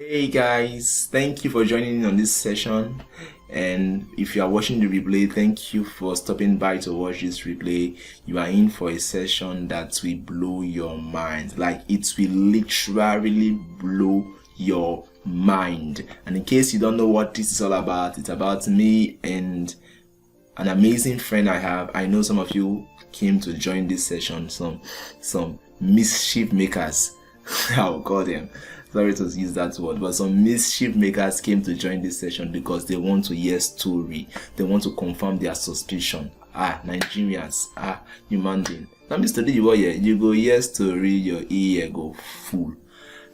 Hey guys, thank you for joining in on this session. And if you are watching the replay, thank you for stopping by to watch this replay. You are in for a session that will blow your mind. Like, it will literally blow your mind. And in case you don't know what this is all about, it's about me and an amazing friend I have. I know some of you came to join this session, some mischief makers. I'll call them. Sorry to use that word, but some mischief makers came to join this session because they want to hear story. They want to confirm their suspicion. Nigerians, human being. Now, Mr. D, you go hear story, your ear go full.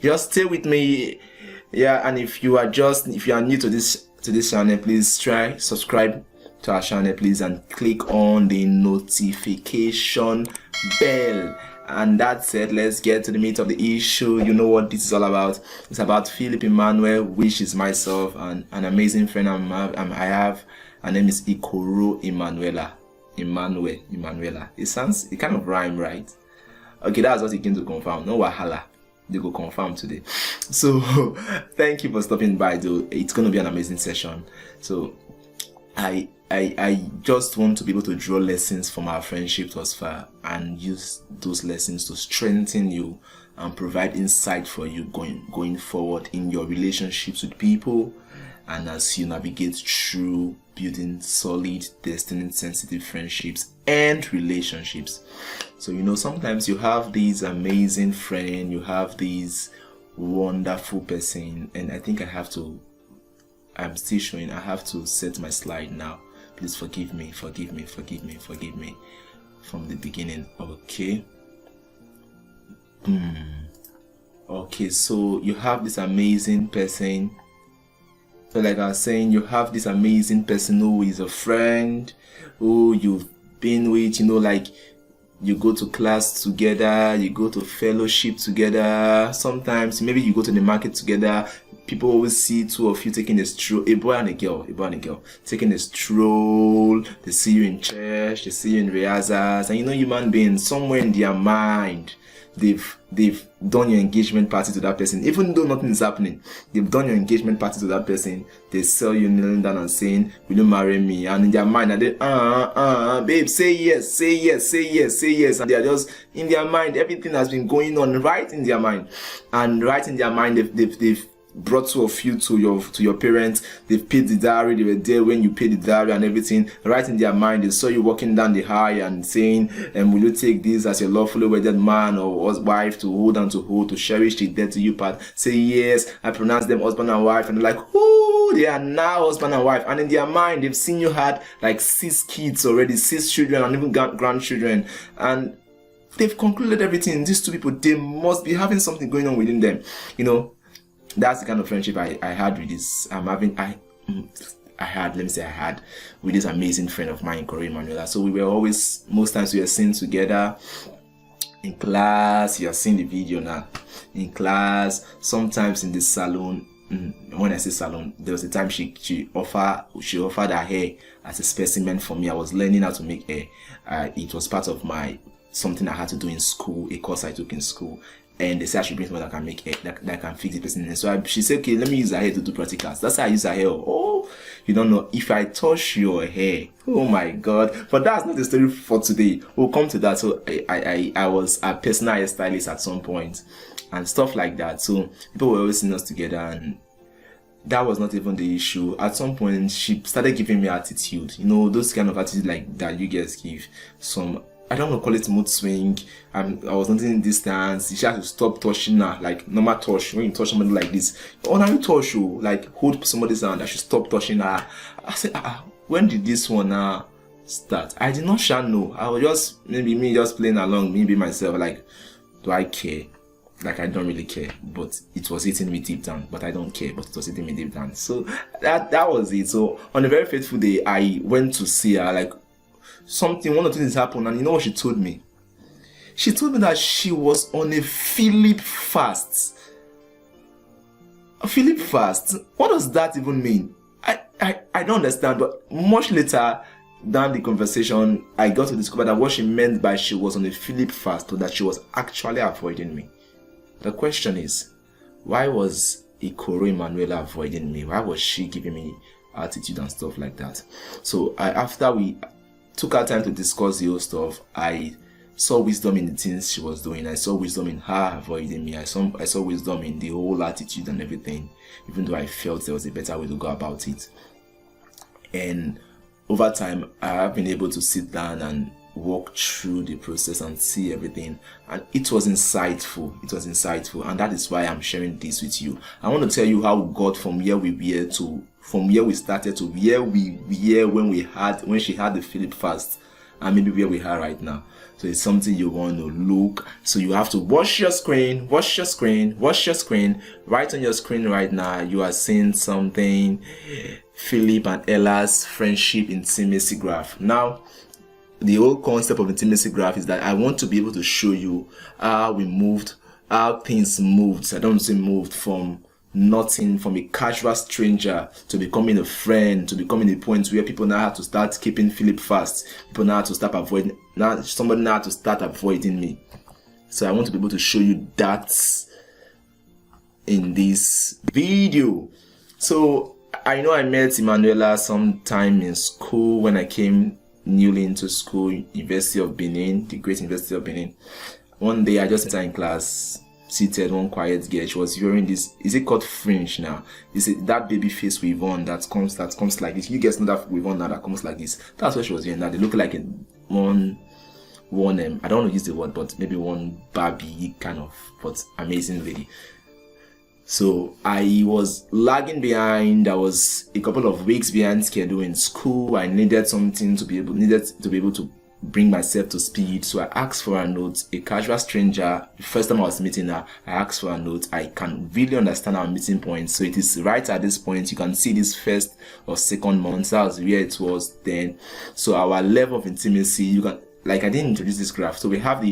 Just stay with me. Yeah, and if you are new to this channel, please try subscribe to our channel, please, and click on the notification bell. And that said, let's get to the meat of the issue. You know what this is all about. It's about Philip Emmanuel, which is myself, and an amazing friend I have. Her name is IKORO Emmanuella. Emmanuella. It kind of rhyme, right? Okay, that's what he came to confirm. No wahala. They go confirm today. So thank you for stopping by, though. It's gonna be an amazing session. So I just want to be able to draw lessons from our friendship thus far and use those lessons to strengthen you and provide insight for you going forward in your relationships with people, and as you navigate through building solid, destiny-sensitive friendships and relationships. So, sometimes you have these amazing friend, you have these wonderful person, and I think I'm still showing. I have to set my slide now. Please forgive me from the beginning. Okay. Okay, so you have this amazing person. So like I was saying, you have this amazing person who is a friend, who you've been with, like you go to class together, you go to fellowship together. Sometimes maybe you go to the market together. People always see two of you taking a stroll, a boy and a girl, taking a stroll. They see you in church, they see you in rehearsals, and human beings, somewhere in their mind, they've done your engagement party to that person. Even though nothing is happening, they've done your engagement party to that person. They saw you kneeling down and saying, "Will you marry me?" And in their mind, and they, babe, say yes, say yes, say yes, say yes. And they are just in their mind. Everything has been going on right in their mind, and right in their mind, they've brought two of you to your parents. They've paid the dowry. They were there when you paid the dowry and everything. Right in their mind, they saw you walking down the aisle and saying, "Will you take this as your lawfully wedded man or wife to hold and to hold, to cherish the death to you part?" Say yes. I pronounce them husband and wife, and they're like, "Ooh, they are now husband and wife." And in their mind, they've seen you had like 6 kids already, 6 children, and even grandchildren, and they've concluded everything. These two people, they must be having something going on within them. That's the kind of friendship I had with this. I had with this amazing friend of mine, IKORO Emmanuella. So we were always, most times we were seen together in class. You are seeing the video now. In class, sometimes in the salon. When I say salon, there was a time she offered her hair as a specimen for me. I was learning how to make hair. It was part of something I had to do in school, a course I took in school. And they said I should bring someone that can make hair, that can fix the person. So she said, "Okay, let me use her hair to do practicals." That's how I use her hair. Oh, you don't know. If I touch your hair, oh my God. But that's not the story for today. We'll come to that. So I was a personal hairstylist at some point and stuff like that. So people were always seeing us together, and that was not even the issue. At some point, she started giving me attitude. Those kind of attitude like that you guys give. I don't want to call it mood swing. I was not in distance. She had to stop touching her, like normal touch. When you touch somebody like this, ordinary touch, like hold somebody's hand, I should stop touching her. I said, when did this one start? I did not know. I was just just playing along, me being myself. Like, do I care? Like, I don't really care, but it was hitting me deep down. But I don't care, but it was hitting me deep down. So that was it. So on a very fateful day, I went to see her. Like, one or two things happened, and you know what she told me? She told me that she was on a Philip fast. A Philip fast? What does that even mean? I don't understand, but much later down the conversation, I got to discover that what she meant by she was on a Philip fast was that she was actually avoiding me. The question is, why was IKORO Emmanuella avoiding me? Why was she giving me attitude and stuff like that? So after we took our time to discuss the whole stuff, I saw wisdom in the things she was doing. I saw wisdom in her avoiding me. I saw wisdom in the whole attitude and everything, even though I felt there was a better way to go about it. And over time, I have been able to sit down and walk through the process and see everything, and it was insightful. And that is why I'm sharing this with you. I want to tell you how we got from where we were to from where we started to where we were when she had the Philip fast, and maybe where we are right now. So it's something you want to look. So you have to watch your screen. Right on your screen right now, you are seeing something, Philip and Ella's friendship intimacy graph. Now, the whole concept of intimacy graph is that I want to be able to show you how things moved. So I don't say moved from nothing, from a casual stranger to becoming a friend, to becoming a point where people now have to start keeping Philip fast. People now have to start avoiding. Now somebody now have to start avoiding me. So I want to be able to show you that in this video. So I know I met Emmanuella sometime in school when I came newly into school, University of Benin, the great University of Benin. One day I just sat in class, seated, one quiet girl. She was wearing this, is it called fringe now? Is it that baby face weave on that comes like this? You guys know that weave on now that comes like this. That's what she was wearing now. They look like one I don't want to use the word, but maybe one Barbie kind of, but amazing lady. So I was lagging behind. I was a couple of weeks behind schedule in school. I needed to be able to bring myself to speed. So I asked for a note. A casual stranger, the first time I was meeting her, I asked for a note. I can really understand our meeting point. So it is right at this point. You can see this first or second month. That was where it was then. So our level of intimacy, you can, like, I didn't introduce this graph. So we have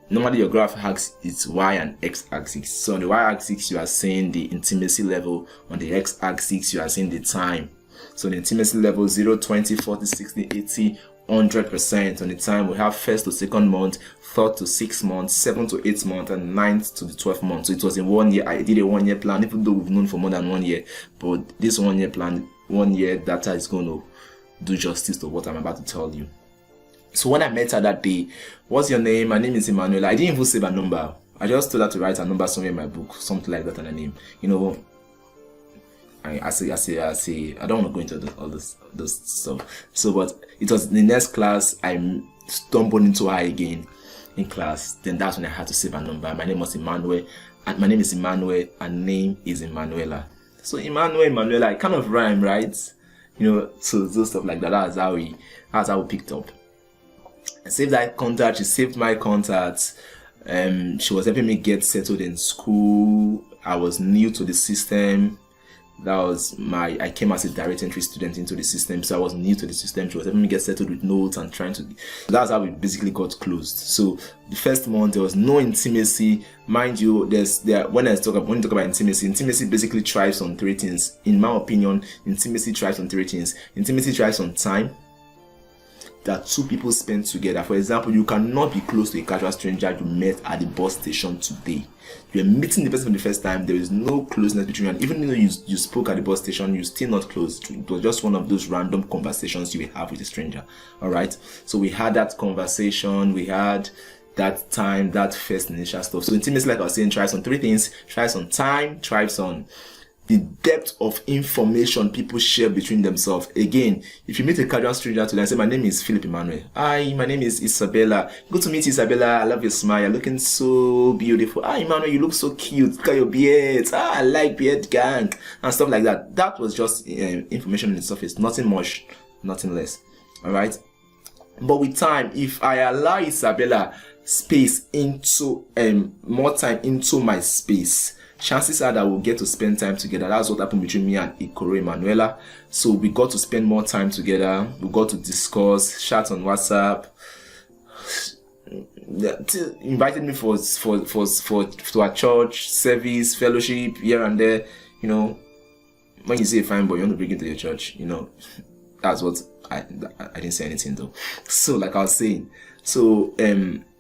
normally your graph has its y and x axis. So on the y axis you are seeing the intimacy level, on the x axis you are seeing the time. So the intimacy level 0, 20, 40, 60, 80, 100%. On the time we have first to second month, third to 6 months, 7 to 8 months, and 9th to the 12th month. So it was in 1 year. I did a 1 year plan, even though we've known for more than 1 year, but this 1 year plan, 1 year data is going to do justice to what I'm about to tell you. So when I met her that day, what's your name? My name is Emmanuella. I didn't even save a number. I just told her to write a number somewhere in my book, something like that, and a name. You know, I say. I don't want to go into all this stuff. So, but it was the next class I stumbled into her again in class. Then that's when I had to save a number. My name was Emmanuel, and my name is Emmanuel, and name is Emmanuella. So Emmanuella, I kind of rhyme, right? You know, so those stuff like that. That's how we picked up. I saved that contact. She saved my contact. She was helping me get settled in school. I was new to the system. I came as a direct entry student into the system, so I was new to the system. She was helping me get settled with notes and that's how we basically got closed. So the first month there was no intimacy, mind you. When you talk about intimacy basically thrives on 3 things. In my opinion, intimacy thrives on 3 things. Intimacy thrives on time that 2 people spend together. For example, you cannot be close to a casual stranger you met at the bus station today. You are meeting the person for the first time. There is no closeness between you, and even though you spoke at the bus station, you're still not close. It was just one of those random conversations you will have with a stranger. All right, so we had that conversation, we had that time, that first initial stuff. So intimacy, like I was saying, thrives on 3 things: thrives on time, thrives on the depth of information people share between themselves. Again, if you meet a casual stranger today and say, my name is Philip Emmanuel. Hi, my name is Isabella. Good to meet you, Isabella. I love your smile. You're looking so beautiful. Hi, Emmanuel, you look so cute. Look at your beard. I like beard gang. And stuff like that. That was just information on the surface. Nothing much, nothing less. All right. But with time, if I allow Isabella space into more time into my space, chances are that we'll get to spend time together. That's what happened between me and IKORO Emmanuella. So we got to spend more time together. We got to discuss, chat on WhatsApp. Invited me for a church service, fellowship here and there. You know, when you say fine boy, you want to bring it to your church. You know, that's what I didn't say anything though. So like I was saying, so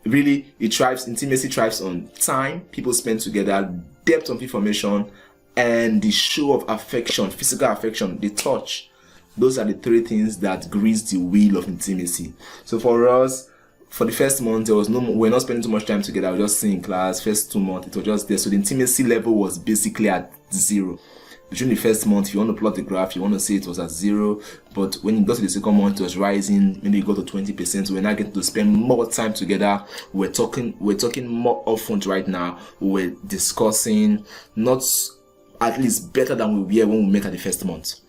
really intimacy thrives on time people spend together, depth of information, and the show of affection, physical affection, the touch. Those are the 3 things that grease the wheel of intimacy. So for us, for the first month, we're not spending too much time together. We were just seeing class. First 2 months, it was just there. So the intimacy level was basically at 0. Between the first month, if you want to plot the graph, you want to say it was at 0. But when you got to the second month, it was rising. Maybe you got to 20%. So we're now getting to spend more time together. We're talking more upfront right now. We're discussing, not at least better than we were when we met at the first month.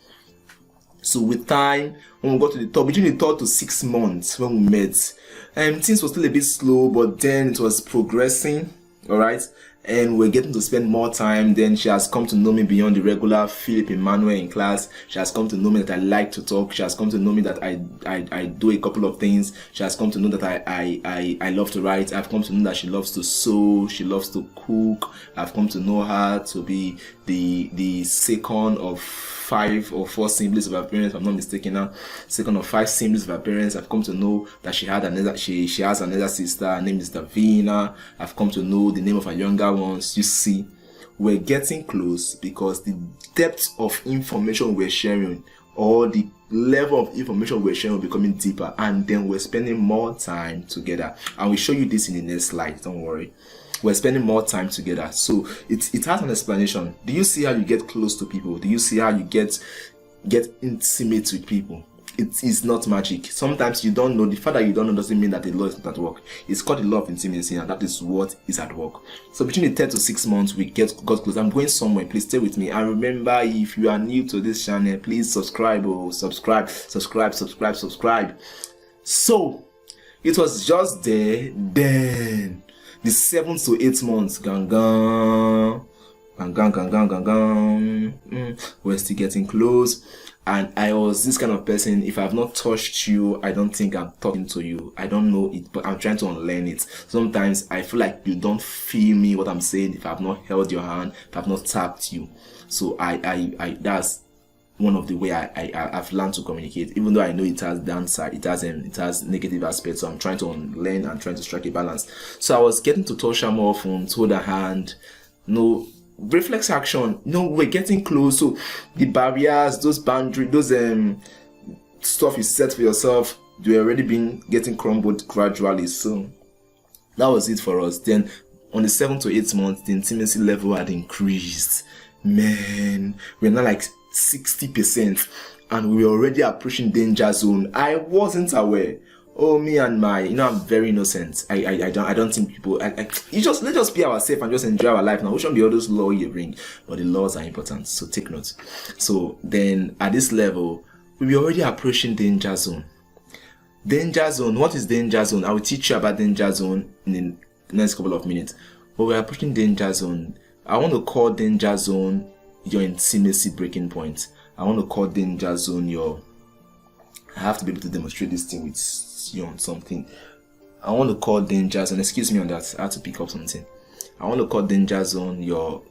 So with time, when we got to the third, between the 3rd to 6 months when we met, things were still a bit slow, but then it was progressing, all right? And we're getting to spend more time. Then she has come to know me beyond the regular Philip Emmanuel in class. She has come to know me that I like to talk. She has come to know me that I do a couple of things. She has come to know that I love to write. I've come to know that she loves to sew. She loves to cook. I've come to know her to be the second of 5 or 4 siblings of her parents, if I'm not mistaken now. Second of 5 siblings of her parents. I've come to know that she has another sister. Her name is Davina. I've come to know the name of her younger ones. You see, we're getting close because the depth of information we're sharing, or the level of information we're sharing, will be becoming deeper, and then we're spending more time together. And we'll show you this in the next slide, don't worry. We're spending more time together. So it has an explanation. Do you see how you get close to people? Do you see how you get intimate with people? It is not magic. Sometimes you don't know. The fact that you don't know doesn't mean that the law is not at work. It's called the law of intimacy, and that is what is at work. So between the 3rd to 6 months, we got close. I'm going somewhere. Please stay with me. And remember, if you are new to this channel, please subscribe. Subscribe. So it was just there. Then the 7th to 8th months, we're still getting close. And I was this kind of person, if I've not touched you, I don't think I'm talking to you. I don't know it, but I'm trying to unlearn it. Sometimes I feel like you don't feel me, what I'm saying, if I've not held your hand, if I've not tapped you. So that's one of the way I've learned to communicate, even though I know it has downside, it has negative aspects. So I'm trying to unlearn and trying to strike a balance. So I was getting to touch her more often, to hold her hand, reflex action. We're getting close. So the barriers, those boundaries, those stuff you set for yourself, they're already been getting crumbled gradually. So that was it for us. Then on the 7th to 8th month, the intimacy level had increased. Man, we're now like 60%, and we were already approaching danger zone. I wasn't aware. Oh, me and my, I'm very innocent. I don't think people. Let's just be ourselves and just enjoy our life now. We shouldn't be all those law you bring, but the laws are important. So take note. So then at this level, we were already approaching danger zone. Danger zone. What is danger zone? I will teach you about danger zone in the next couple of minutes. But we're approaching danger zone. I want to call danger zone your intimacy breaking point. I want to call danger zone your. I have to be able to demonstrate this thing with you on something. I want to call danger zone. Excuse me on that. I have to pick up something. I want to call danger zone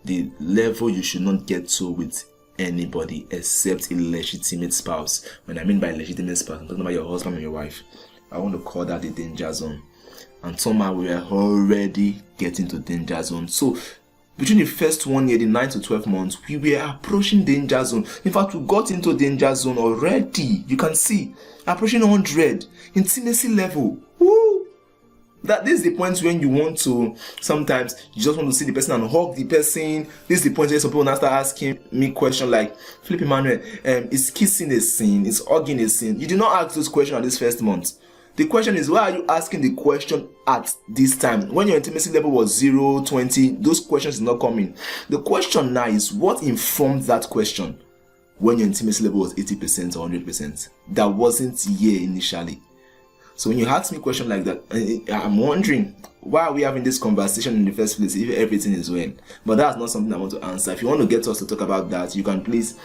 the level you should not get to with anybody except a legitimate spouse. When I mean by legitimate spouse, I'm talking about your husband and your wife. I want to call that the danger zone. And somehow we are already getting to danger zone. So between the first 1 year, the 9 to 12 months, we were approaching danger zone. In fact, we got into danger zone already. You can see, approaching 100, intimacy level. Woo! This is the point when you want to, sometimes you just want to see the person and hug the person. This is the point where some people now start asking me questions like, Philip Emmanuel, is kissing a sin? Is hugging a sin? You did not ask those questions at this first month. The question is, why are you asking the question at this time? When your intimacy level was 0, 20, those questions did not come in. The question now is, what informed that question when your intimacy level was 80% or 100%? That wasn't here initially. So when you ask me a question like that, I'm wondering, why are we having this conversation in the first place if everything is well? But that's not something I want to answer. If you want to get us to talk about that, you can please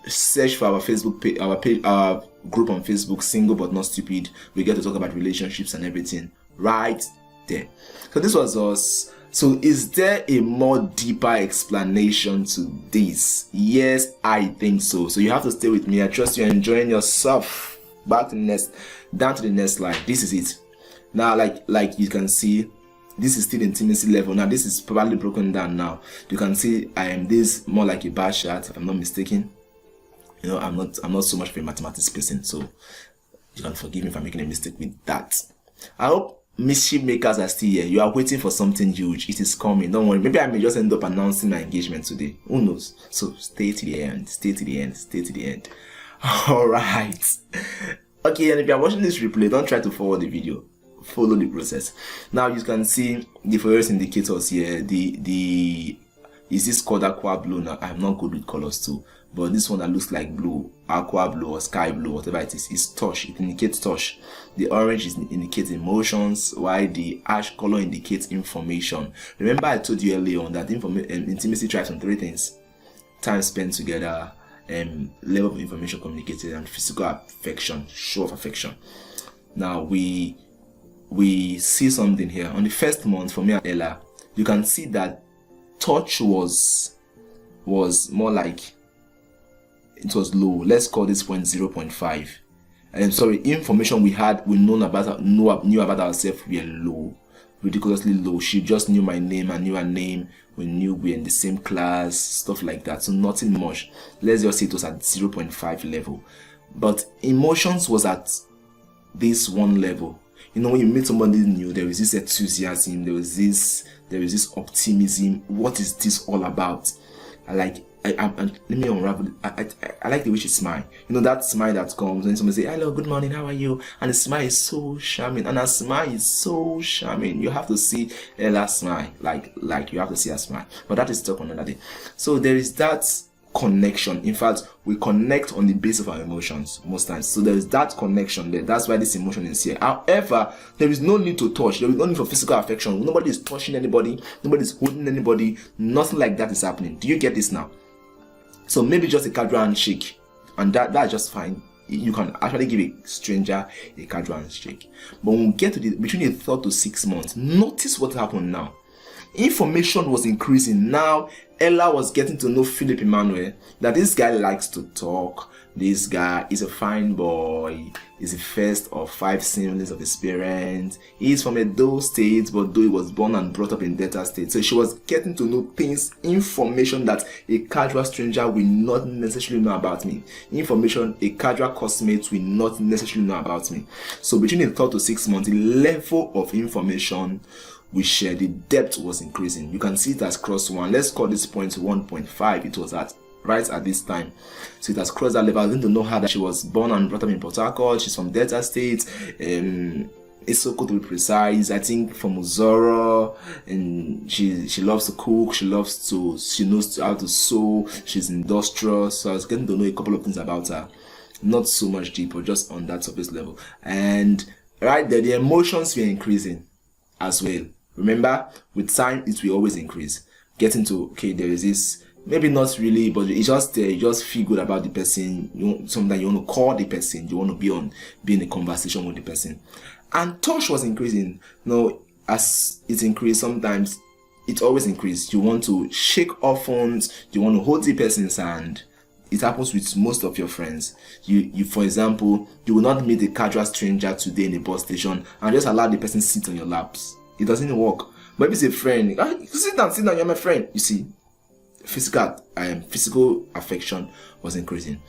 search for our Facebook page, our group on Facebook, Single But Not Stupid. We get to talk about relationships and everything right there. So this was us. So is there a more deeper explanation to this? Yes, I think so. So you have to stay with me. I trust you're enjoying yourself. Down to the next slide. This is it. Now, like you can see, this is still intimacy level. Now this is probably broken down now. You can see I am this more like a bar chart, if I'm not mistaken. You know, I'm not so much of a mathematics person, so you can forgive me if I'm making a mistake with that. I hope mischief makers are still here. You are waiting for something huge. It is coming. Don't worry. Maybe I may just end up announcing my engagement today. Who knows? So stay to the end. Stay to the end. Stay to the end. Alright. Okay, and if you are watching this replay, don't try to forward the video. Follow the process. Now you can see the various indicators here. The is this called aqua blue? Now I'm not good with colors too, but this one that looks like blue, aqua blue or sky blue, whatever it is touch. It indicates touch. The orange indicates emotions, while the ash color indicates information. Remember I told you earlier on that intimacy thrives on three things: time spent together, level of information communicated, and physical affection, show of affection. Now we see something here. On the first month for me and Ella, you can see that touch was more like, it was low. Let's call this point 0.5. And sorry, information we knew about ourselves were low, ridiculously low. She just knew my name, I knew her name, we knew we were in the same class, stuff like that. So nothing much. Let's just say it was at 0.5 level. But emotions was at this one level. You know, when you meet somebody new, there is this enthusiasm, there is this optimism. What is this all about? Let me unravel it. I like the way she smiles. You know, that smile that comes when somebody say, hello, good morning, how are you? And the smile is so charming. And her smile is so charming. You have to see Ella's smile. Like you have to see her smile. But that is talk on another day. So there is that connection. In fact, we connect on the basis of our emotions most times. So there is that connection there. That's why this emotion is here. However, there is no need to touch. There is no need for physical affection. Nobody is touching anybody. Nobody is holding anybody. Nothing like that is happening. Do you get this now? So maybe just a casual handshake, and that's just fine. You can actually give a stranger a casual handshake. But when we get to between the 3rd to 6 months, notice what happened now. Information was increasing. Now Ella was getting to know Philip Emmanuel, that this guy likes to talk. This guy is a fine boy. He's the first of 5 siblings of his parents. He's from Edo State, but though he was born and brought up in Delta State. So she was getting to know things, information that a casual stranger will not necessarily know about me. Information a casual classmate will not necessarily know about me. So between the 3rd to 6 months, the level of information we shared, the depth was increasing. You can see it has crossed 1. Let's call this point 1.5. It was at right at this time. So it has crossed that level. I didn't know her that she was born and brought up in Port Harcourt. She's from Delta State, Isoko to be precise. I think from Uzoro, and she loves to cook. She knows how to sew. She's industrious. So I was getting to know a couple of things about her. Not so much deeper, just on that surface level. And right there, the emotions were increasing as well. Remember, with time, it will always increase. Getting to, okay, there is this, maybe not really, but it's just you just feel good about the person. Sometimes you want to call the person, you want to be in a conversation with the person. And touch was increasing. As it increased, sometimes it always increased. You want to shake off phones, you want to hold the person's hand. It happens with most of your friends. You for example, you will not meet a casual stranger today in a bus station and just allow the person sit on your laps. It doesn't work. But if it's a friend, you sit down, you're my friend. You see, physical affection was increasing.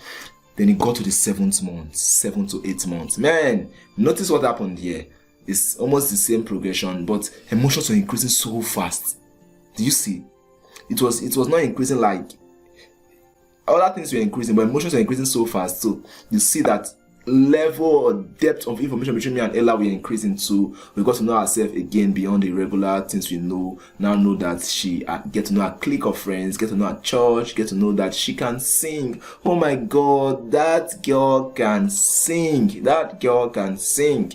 Then it got to the 7th month, 7 to 8 months. Man, notice what happened here. It's almost the same progression, but emotions were increasing so fast. Do you see? It was not increasing like other things were increasing, but emotions were increasing so fast. So you see that level or depth of information between me and Ella were increasing too. We got to know ourselves again beyond the regular things we know. Now know that she get to know a clique of friends, get to know a church, get to know that she can sing. Oh my God, that girl can sing. That girl can sing.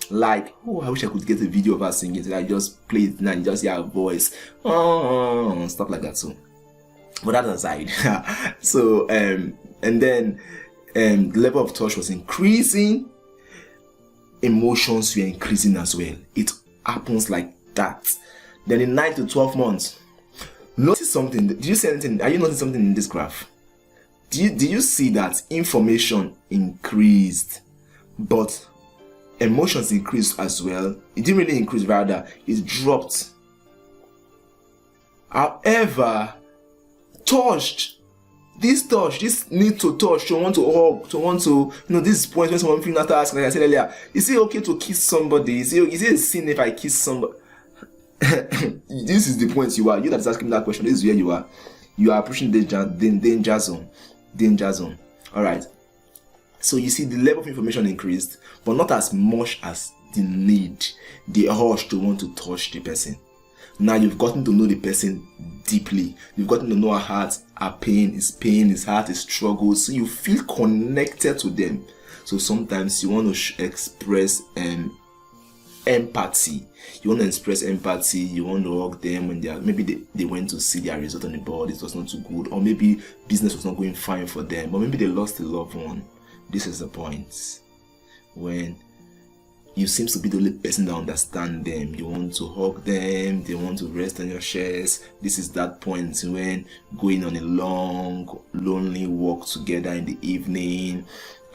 Like, oh, I wish I could get a video of her singing. So I just play it and you just hear her voice. Oh, stuff like that. So, but that aside, so and then the level of touch was increasing. Emotions were increasing as well. It happens like that. Then in 9 to 12 months, notice something. Did you see anything? Are you noticing something in this graph? Do you see that information increased, but emotions increased as well. It didn't really increase, rather it dropped. However, this need to touch, to want to hug, to want to, this point when someone feeling after asking, like I said earlier, is it okay to kiss somebody? Is it a sin if I kiss somebody? This is the point you are. You that is asking that question, this is where you are. You are approaching the danger zone. Danger zone. Alright. So you see the level of information increased, but not as much as the need, the urge to want to touch the person. Now you've gotten to know the person deeply. You've gotten to know her heart, her pain, his heart, his struggles. So you feel connected to them. So sometimes you want to express empathy. You want to express empathy. You want to hug them when they went to see their result on the board. It was not too good, or maybe business was not going fine for them, or maybe they lost a loved one. This is the point when you seem to be the only person that understands them. You want to hug them, they want to rest on your chest. This is that point when going on a long, lonely walk together in the evening,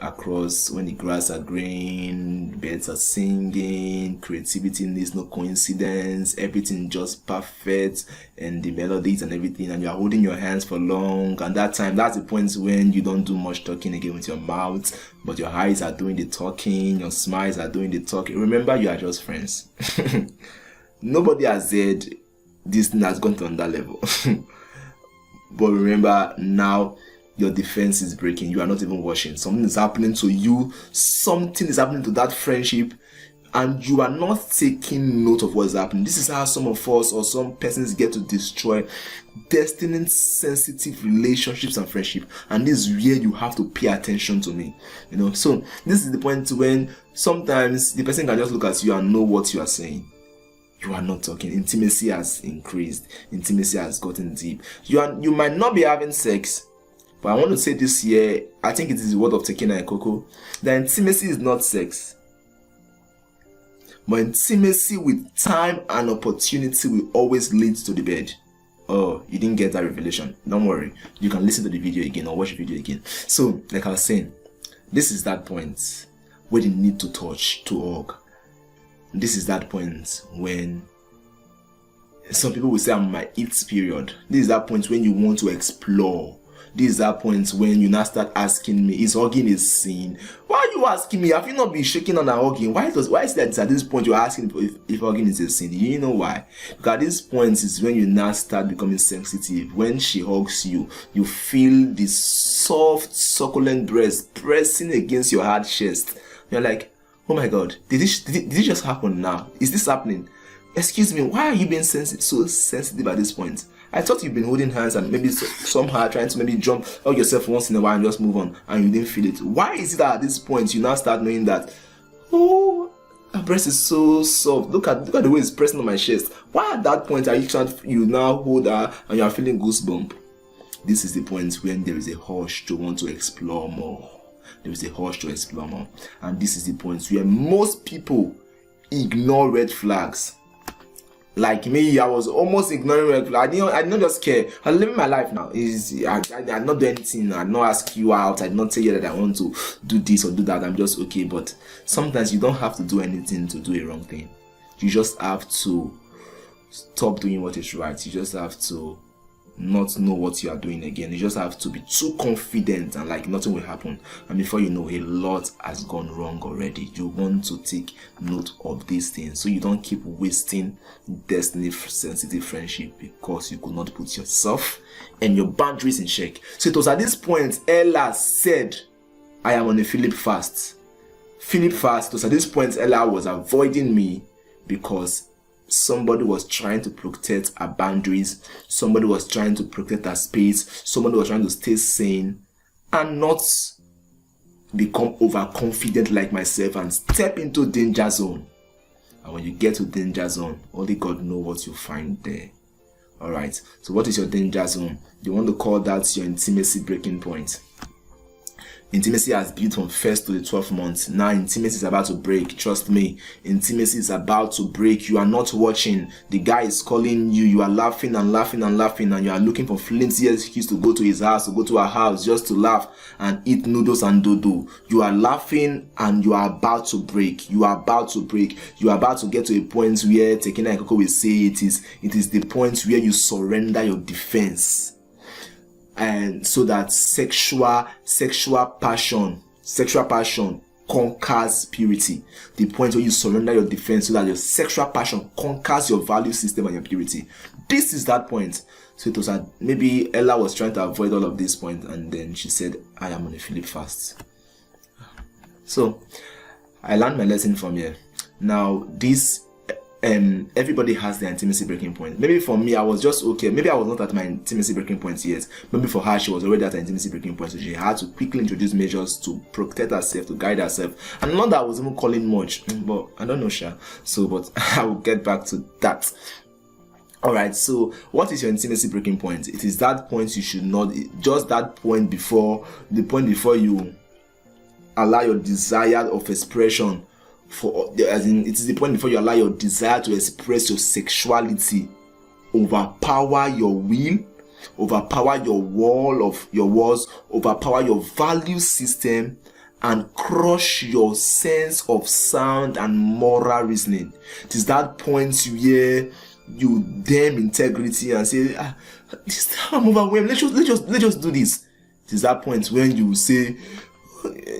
across when the grass are green, birds are singing, creativity needs no coincidence, everything just perfect, and the melodies and everything, and you are holding your hands for long. And that's the point when you don't do much talking again with your mouth, but your eyes are doing the talking, your smiles are doing the talking. Remember, you are just friends. Nobody has said this thing has gone to on that level. But remember, now your defense is breaking. You are not even watching. Something is happening to you. Something is happening to that friendship, and you are not taking note of what is happening. This is how some of us or some persons get to destroy destiny sensitive relationships and friendship. And this is where you have to pay attention to me. So this is the point when sometimes the person can just look at you and know what you are saying. You are not talking. Intimacy has increased. Intimacy has gotten deep. You might not be having sex, but I want to say this here, I think it is the word of Tekena and Coco, that intimacy is not sex. But intimacy with time and opportunity will always lead to the bed. Oh, you didn't get that revelation. Don't worry. You can listen to the video again or watch the video again. So, like I was saying, this is that point where you need to touch, to hug. This is that point when some people will say, I'm in my it period. This is that point when you want to explore. This is that point when you now start asking me, is hugging a sin? Why are you asking me? Have you not been shaking on a hugging? Why is that at this point you're asking if hugging is a sin? You know why? Because at this point is when you now start becoming sensitive. When she hugs you, you feel the soft, succulent breast pressing against your hard chest. You're like, oh my God, did it just happen now? Is this happening? Excuse me, why are you being so sensitive at this point? I thought you've been holding hands and maybe somehow trying to maybe jump out yourself once in a while and just move on, and you didn't feel it. Why is it that at this point you now start knowing that, oh, her breast is so soft. Look at the way it's pressing on my chest. Why at that point are you now hold her and you are feeling goosebump? This is the point when there is a hush to want to explore more. There is a hush to explore more. And this is the point where most people ignore red flags. Like me, I was almost ignoring red flags. I did not just care. I'm living my life now. I not do anything. I not ask you out. I not tell you that I want to do this or do that. I'm just okay. But sometimes you don't have to do anything to do a wrong thing. You just have to stop doing what is right. You just have to not know what you are doing again. You just have to be too confident and like nothing will happen, and before you know, a lot has gone wrong already. You want to take note of these things so you don't keep wasting destiny sensitive friendship because you could not put yourself and your boundaries in check. So it was at this point Ella said, I am on a Philip fast. Philip fast. It was at this point Ella was avoiding me because somebody was trying to protect her boundaries. Somebody was trying to protect her space. Somebody was trying to stay sane and not become overconfident like myself and step into danger zone. And when you get to danger zone, only God knows what you find there. Alright, so what is your danger zone? You want to call that your intimacy breaking point. Intimacy has built from first to the 12th month. Now intimacy is about to break. Trust me, intimacy is about to break. You are not watching. The guy is calling you. You are laughing and laughing and laughing, and you are looking for flimsy excuse to go to his house, to go to her house, just to laugh and eat noodles and dodo. You are laughing and you are about to break. You are about to break. You are about to get to a point where Tekena Ikoko will say it is the point where you surrender your defense. And so that sexual passion conquers purity. The point where you surrender your defense so that your sexual passion conquers your value system and your purity. This is that point. So it was maybe Ella was trying to avoid all of this point, and then she said, I am on a Philip fast. So I learned my lesson from here. Now this everybody has their intimacy breaking point. Maybe for me, I was just okay. Maybe I was not at my intimacy breaking point yet. Maybe for her, she was already at her intimacy breaking point. So she had to quickly introduce measures to protect herself, to guide herself. And not that I was even calling much, but I don't know, Sha. So, but I will get back to that. Alright, so what is your intimacy breaking point? It is that point you should not, just that point before, the point before you allow your desire of expression as in, it is the point before you allow your desire to express your sexuality overpower your will, overpower your walls, overpower your value system, and crush your sense of sound and moral reasoning. It is that point where you damn integrity and say, I'm overwhelmed. Let's just do this. It is that point when you say,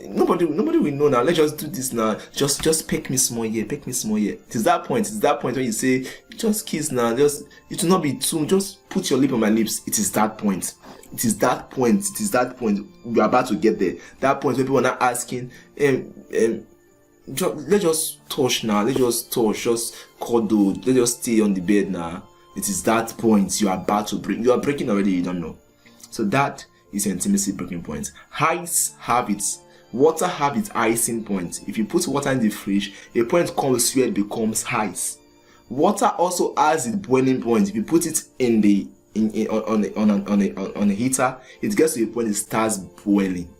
nobody will know now. Let's just do this now. Just pick me small here. It is that point. When you say, just kiss now. It will not be too. Just put your lip on my lips. It is that point. We are about to get there. That point where people are not asking, let's just touch now. Let's just touch. Just cuddle. Let's just stay on the bed now. It is that point you are about to break. You are breaking already. You don't know. So that is your intimacy breaking point. Water have its icing point. If you put water in the fridge, a point comes where it becomes ice. Water also has its boiling point. If you put it on a heater, it gets to a point it starts boiling.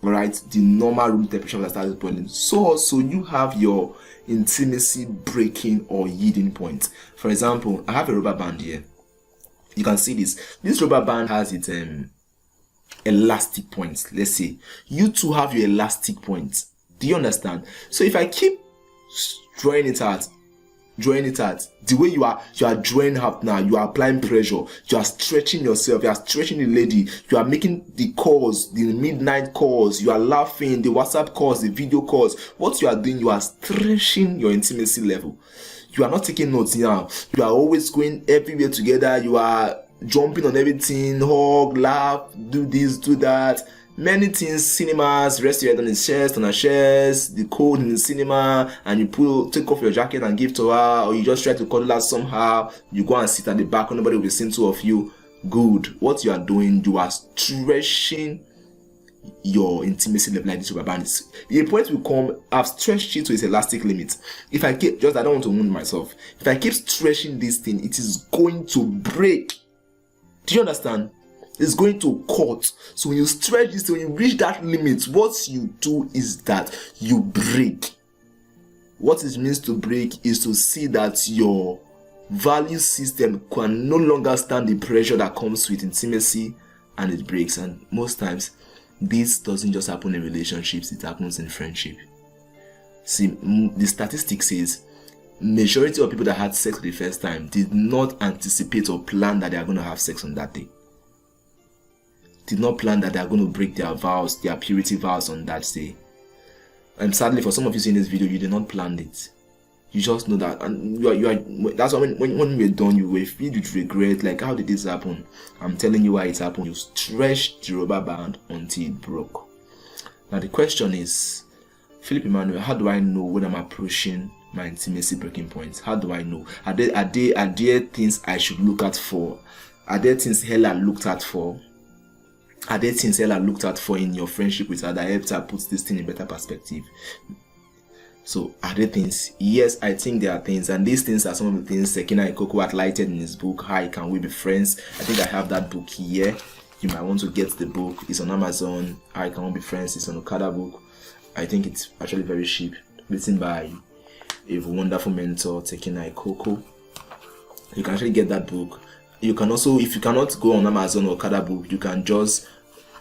Alright, the normal room temperature that starts boiling. So also you have your intimacy breaking or yielding point. For example, I have a rubber band here. You can see this. This rubber band has its elastic points. Let's say you two have your elastic points. Do you understand? So if I keep drawing it out, the way you are drawing out now, you are applying pressure, you are stretching yourself, you are stretching the lady, you are making the calls, the midnight calls, you are laughing, the WhatsApp calls, the video calls. What you are doing, you are stretching your intimacy level. You are not taking notes now. You are always going everywhere together. You are jumping on everything, hug, laugh, do this, do that. Many things, cinemas, rest your head on his chest, on her chest, the cold in the cinema, and you take off your jacket and give to her, or you just try to cuddle her somehow. You go and sit at the back, nobody will be seeing two of you. Good. What you are doing, you are stretching your intimacy level like this rubber band. The point will come, I've stretched it to its elastic limit. If I keep, I don't want to wound myself. If I keep stretching this thing, it is going to break. Do you understand? It's going to cut. So when you stretch this, when you reach that limit, what you do is that you break. What it means to break is to see that your value system can no longer stand the pressure that comes with intimacy, and it breaks. And most times, this doesn't just happen in relationships, it happens in friendship. See, the statistics says majority of people that had sex for the first time did not anticipate or plan that they are going to have sex on that day. Did not plan that they are going to break their vows, their purity vows on that day. And sadly, for some of you seeing this video, you did not plan it. You just know that, and that's why when we're done, you were filled with regret. Like, how did this happen? I'm telling you why it happened. You stretched the rubber band until it broke. Now the question is, Philip Emmanuel, how do I know when I'm approaching my intimacy breaking point? How do I know? Are there things I should look out for? Are there things Ella looked at for? Are there things Ella looked at for in your friendship with her that helped her put this thing in better perspective? So, are there things? Yes, I think there are things, and these things are some of the things Tekena Ikoko highlighted in his book, How Can We Be Friends? I think I have that book here. you might want to get the book. It's on Amazon. I Cannot Be Friends. It's on Okada book. I think it's actually very cheap. Written by a wonderful mentor, taking IKORO. You can actually get that book. You can also, if you cannot go on Amazon or Okada book, you can just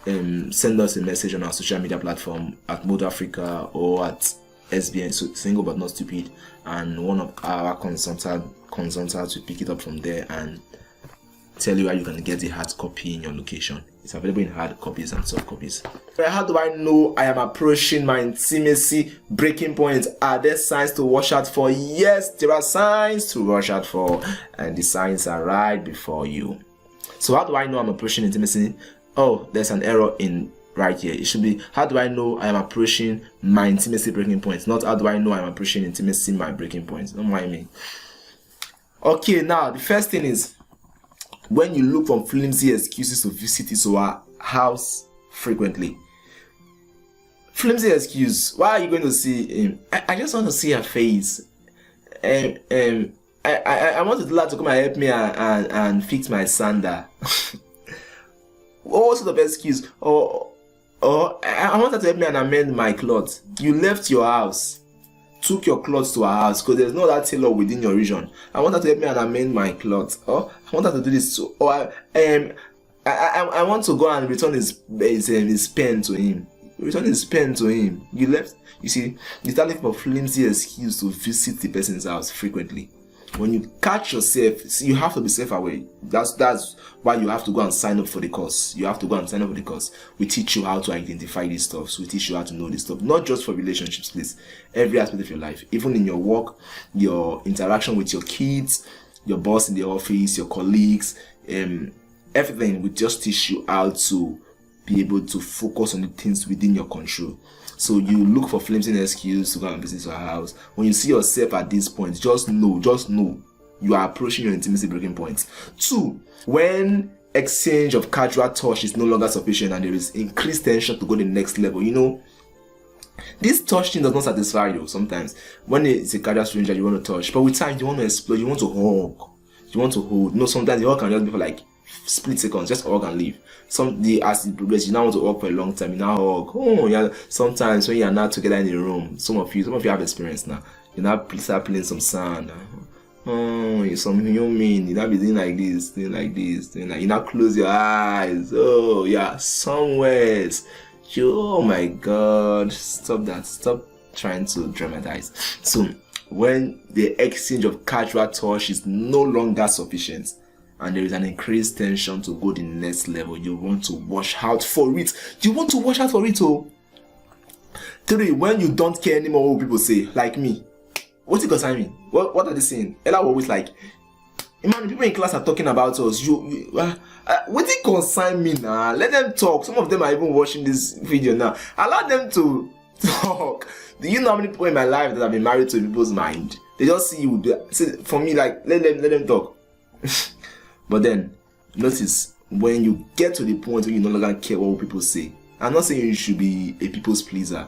send us a message on our social media platform at Mode Africa or at SBN, so Single But Not Stupid, and one of our consultants will pick it up from there and tell you where you can get the hard copy in your location. It's available in hard copies and soft copies. How do I know I am approaching my intimacy breaking point? Are there signs to watch out for? Yes, there are signs to watch out for, and the signs are right before you. So how do I know I'm approaching intimacy? Oh, there's an error in right here. It should be, how do I know I am approaching my intimacy breaking point? Not how do I know I'm approaching intimacy my breaking point. Don't mind me. Okay, now the first thing is, when you look for flimsy excuses to visit his or her house frequently. Flimsy excuse. Why are you going to see him? I just want to see her face. I want the lad to come and help me and fix my sander. What sort of excuse? Or I want her to help me and amend my clothes. You left your house, took your clothes to her house because there's no that tailor within your region. I want her to help me and amend my clothes. Or I want her to do this too. Or I want to go and return his pen to him. Return his pen to him. You left. You see, you start looking for flimsy excuse to visit the person's house frequently. When you catch yourself, see, you have to be self-aware. That's why you have to go and sign up for the course. You have to go and sign up for the course. We teach you how to identify these stuff. So we teach you how to know this stuff. Not just for relationships, please. Every aspect of your life. Even in your work, your interaction with your kids, your boss in the office, your colleagues, everything. We just teach you how to be able to focus on the things within your control. So you look for flimsy excuse to go and visit your house. When you see yourself at this point, just know you are approaching your intimacy breaking point. 2, when exchange of casual touch is no longer sufficient and there is increased tension to go to the next level. You know, this touch thing does not satisfy you sometimes. When it's a casual stranger you want to touch, but with time you want to explore, you want to hug, you want to hold. No, sometimes the hug can just be for like split seconds, just hug and leave. As it progresses, you now want to hug for a long time, you now hug. Oh yeah, sometimes when you are not together in the room, some of you have experience now. You now start playing some sound. Oh, you're some human. You now be doing like this, doing like you now close your eyes. Oh yeah, somewhere. Oh my God, stop that. Stop trying to dramatize. So when the exchange of casual touch is no longer sufficient and there is an increased tension to go the next level, you want to watch out for it. Oh. 3, when you don't care anymore what people say, like me. What's it concern me? What are they saying? Ella always like, man, people in class are talking about us. What it concern me now? Let them talk. Some of them are even watching this video now. Allow them to talk. Do you know how many people in my life that have been married to people's mind? They just see you. For me, like, let them talk. But then, notice, when you get to the point where you no longer care what people say, I'm not saying you should be a people's pleaser,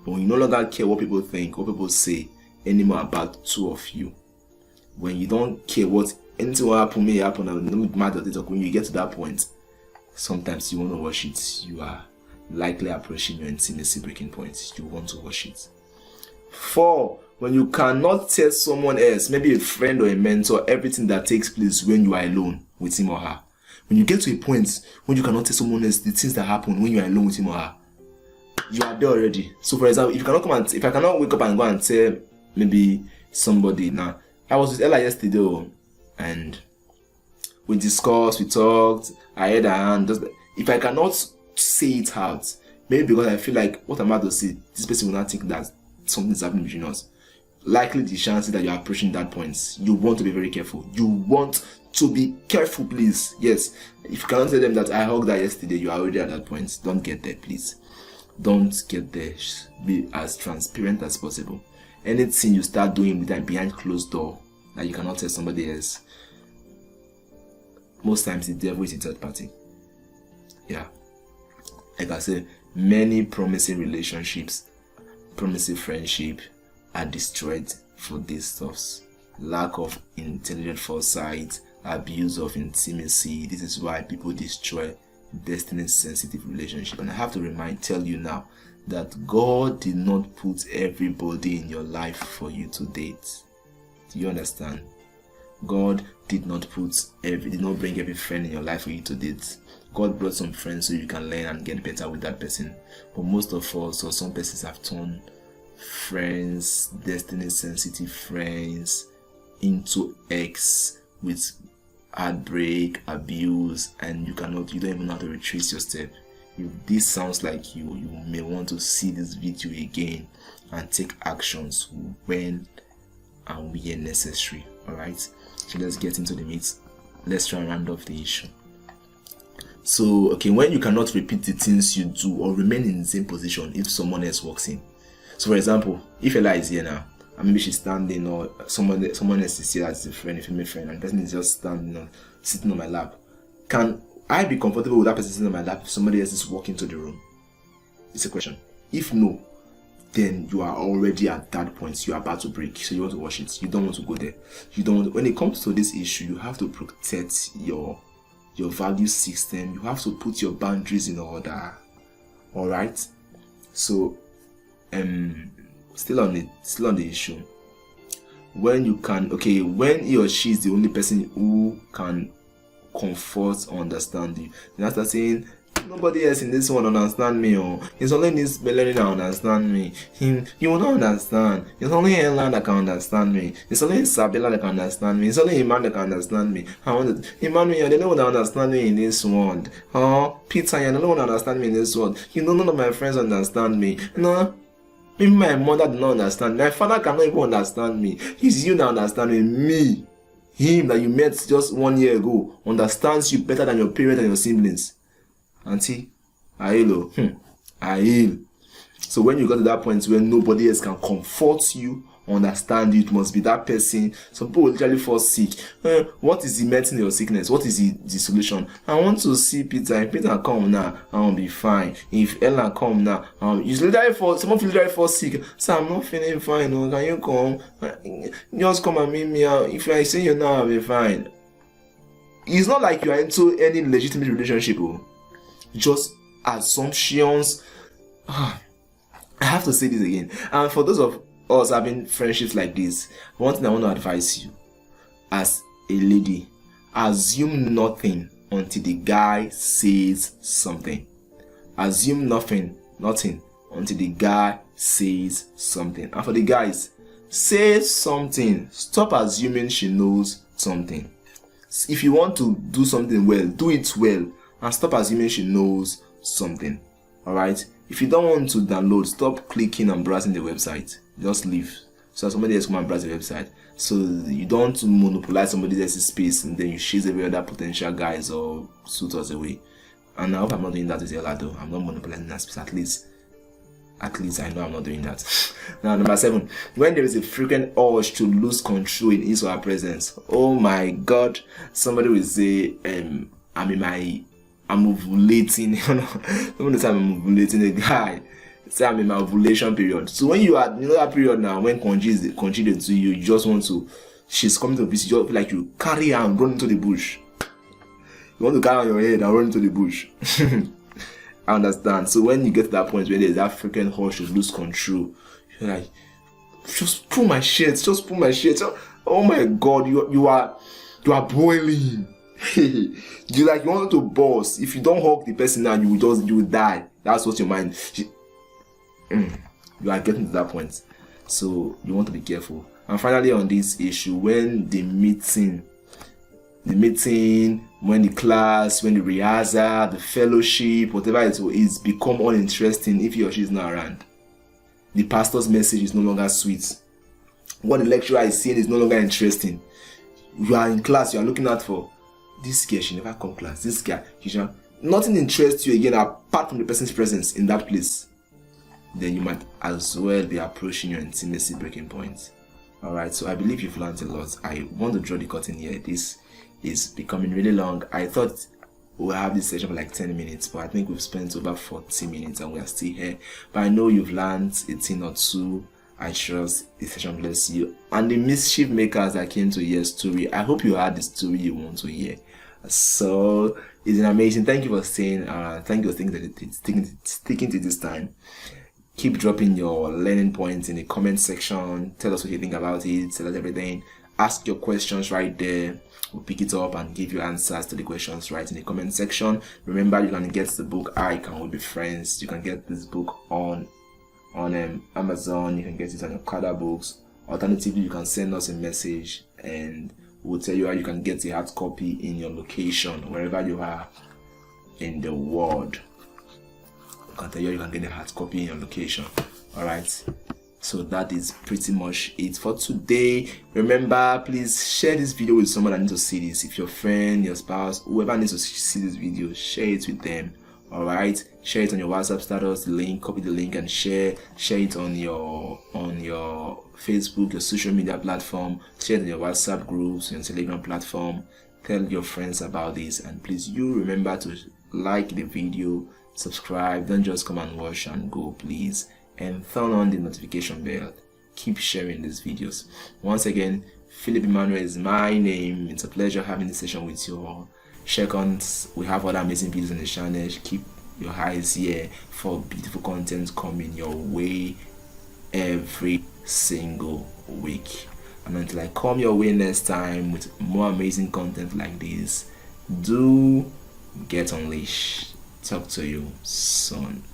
but when you no longer care what people think, what people say anymore about two of you, when you don't care what anything will happen, may happen, and no matter what, when you get to that point, sometimes you want to watch it. You are likely approaching your intimacy breaking point. You want to watch it. 4, when you cannot tell someone else, maybe a friend or a mentor, everything that takes place when you are alone with him or her. When you get to a point when you cannot tell someone else the things that happen when you are alone with him or her, you are there already. So for example, if I cannot wake up and go and tell maybe somebody, now I was with Ella yesterday and we discussed, we talked, I had her hand. If I cannot say it out, maybe because I feel like what I'm about to say, this person will not think that something's happening between us. Likely the chances that you are approaching that point, you want to be very careful. You want to be careful, please. Yes, if you cannot tell them that I hugged her yesterday, you are already at that point. Don't get there, please. Don't get there. Be as transparent as possible. Anything you start doing behind closed door that you cannot tell somebody else, most times the devil is a third party. Yeah. Like I said, many promising relationships, promising friendship are destroyed for these stuffs. Lack of intelligent foresight, abuse of intimacy. This is why people destroy destiny sensitive relationship. And I have to tell you now that God did not put everybody in your life for you to date. Do you understand? God did not bring every friend in your life for you to date. God brought some friends so you can learn and get better with that person. But most of us, or some persons, have turned friends, destiny sensitive friends, into ex with heartbreak, abuse, and you don't even know how to retrace your step. If this sounds like you may want to see this video again and take actions when and where necessary. Alright, so let's get into the meat. Let's try and round off the issue. So, okay, when you cannot repeat the things you do or remain in the same position if someone else walks in. So, for example, if Ella is here now, and maybe she's standing, or someone else is here as a friend, a female friend, and the person is just standing or sitting on my lap, can I be comfortable with that person sitting on my lap if somebody else is walking to the room? It's a question. If no, then you are already at that point. You are about to break, so you want to watch it. You don't want to go there. When it comes to this issue, you have to protect your value system. You have to put your boundaries in order. All right. So, still on the issue. When he or she is the only person who can comfort or understand you, then after saying, nobody else in this one understand me, or it's only this Melanie that understand me. You will not understand. It's only Ella that can understand me. It's only Isabella that can understand me. It's only Iman that can understand me. Emmanuel, they don't understand me in this world. Peter, you don't understand me in this world. None of my friends understand me. No. Maybe my mother did not understand. My father cannot even understand me. It's you that understand me. Him that you met just 1 year ago understands you better than your parents and your siblings. Auntie, Ailo, Ail. So when you got to that point where nobody else can comfort you, understand you, it must be that person. Some people will literally fall sick. What is the medicine of your sickness? What is the solution? I want to see Peter. If Peter come now, I'll be fine. If Ella come now, someone will literally fall sick. So I'm not feeling fine. Oh, can you come? Just come and meet me out. If I see you now, I'll be fine. It's not like you are into any legitimate relationship. Just assumptions. I have to say this again. And for those of us having friendships like this, one thing I want to advise you as a lady: assume nothing until the guy says something. Assume nothing until the guy says something. And for the guys, say something. Stop assuming she knows something. If you want to do something well, do it well, and stop assuming she knows something. Alright? If you don't want to download, stop clicking and browsing the website. Just leave. So somebody else come and browse the website. So you don't monopolize somebody else's space and then you chase away other potential guys or suitors away. And I hope I'm not doing that with Ella though. I'm not monopolizing that space, at least I know I'm not doing that. Now, number 7. When there is a frequent urge to lose control in his or her presence. Oh my God. Somebody will say, I'm ovulating. Someone say I'm ovulating a guy. Say I'm in my ovulation period. So when you are, that period now, when Konji is to you, you just want to, she's coming to visit, you feel like you carry her and run into the bush. You want to carry on your head and run into the bush. I understand. So when you get to that point where there's that freaking urge to lose control, you're like, just pull my shirt. Oh my God, you are boiling. You want to burst. If you don't hug the person now, you will die. That's what your mind. You are getting to that point. So you want to be careful. And finally, on this issue, when the meeting, when the class, when the rehearsal, the fellowship, whatever it is, become uninteresting if he or she is not around. The pastor's message is no longer sweet. What the lecturer is saying is no longer interesting. You are in class, you are looking out for this girl, she never come class. This guy, nothing interests you again apart from the person's presence in that place. Then you might as well be approaching your intimacy breaking point. Alright, so I believe you've learned a lot. I want to draw the curtain here. This is becoming really long. I thought we'll have this session for like 10 minutes, but I think we've spent over 40 minutes and we are still here. But I know you've learned a thing or two. I trust this session bless you. And the mischief makers that came to hear story, I hope you heard the story you want to hear. So it's an amazing. Thank you for staying. Thank you for sticking to this time. Keep dropping your learning points in the comment section. Tell us what you think about it. Tell us everything. Ask your questions right there. We'll pick it up and give you answers to the questions right in the comment section. Remember, you can get the book I Can We Be Friends. You can get this book on Amazon. You can get it on your Okada books. Alternatively, you can send us a message and we'll tell you how you can get the hard copy in your location, wherever you are in the world. I can tell you how you can get the hard copy in your location. Alright, so that is pretty much it for today. Remember, please share this video with someone that needs to see this. If your friend, your spouse, whoever needs to see this video, share it with them. Alright, share it on your WhatsApp status, the link, copy the link and share it on your Facebook, your social media platform, share it on your WhatsApp groups, your Telegram platform. Tell your friends about this, and please you remember to like the video, subscribe, don't just come and watch and go, please, and turn on the notification bell. Keep sharing these videos. Once again, Philip Emmanuel is my name. It's a pleasure having this session with you all. Check on, we have other amazing videos on the channel. Keep your eyes here for beautiful content coming your way every single week. And until I come your way next time with more amazing content like this, do get unleashed. Talk to you soon.